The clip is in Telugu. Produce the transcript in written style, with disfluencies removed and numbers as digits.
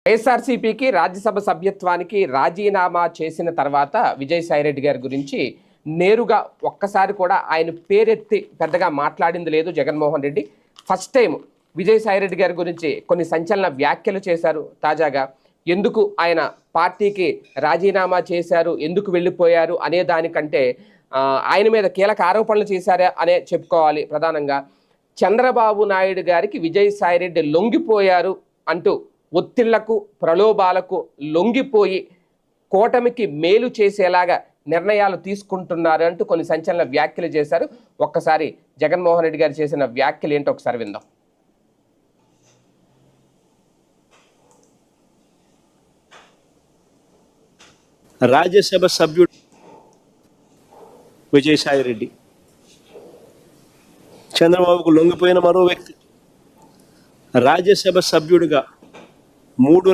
వైఎస్ఆర్సీపీకి రాజ్యసభ సభ్యత్వానికి రాజీనామా చేసిన తర్వాత విజయసాయిరెడ్డి గారి గురించి నేరుగా ఒక్కసారి కూడా ఆయన పేరెత్తి పెద్దగా మాట్లాడింది లేదు జగన్మోహన్ రెడ్డి. ఫస్ట్ టైం విజయసాయిరెడ్డి గారి గురించి కొన్ని సంచలన వ్యాఖ్యలు చేశారు. తాజాగా ఎందుకు ఆయన పార్టీకి రాజీనామా చేశారు, ఎందుకు వెళ్ళిపోయారు అనే దానికంటే ఆయన మీద కీలక ఆరోపణలు చేశారా అనే చెప్పుకోవాలి. ప్రధానంగా చంద్రబాబు నాయుడు గారికి విజయసాయిరెడ్డి లొంగిపోయారు అంటూ ఒత్తిళ్లకు ప్రలోభాలకు లొంగిపోయి కూటమికి మేలు చేసేలాగా నిర్ణయాలు తీసుకుంటున్నారు అంటూ కొన్ని సంచలన వ్యాఖ్యలు చేశారు. ఒక్కసారి జగన్మోహన్ రెడ్డి గారు చేసిన వ్యాఖ్యలు ఏంటో ఒకసారి విందాం. రాజ్యసభ సభ్యుడు విజయసాయిరెడ్డి చంద్రబాబుకు లొంగిపోయిన మరో వ్యక్తి. రాజ్యసభ సభ్యుడిగా 3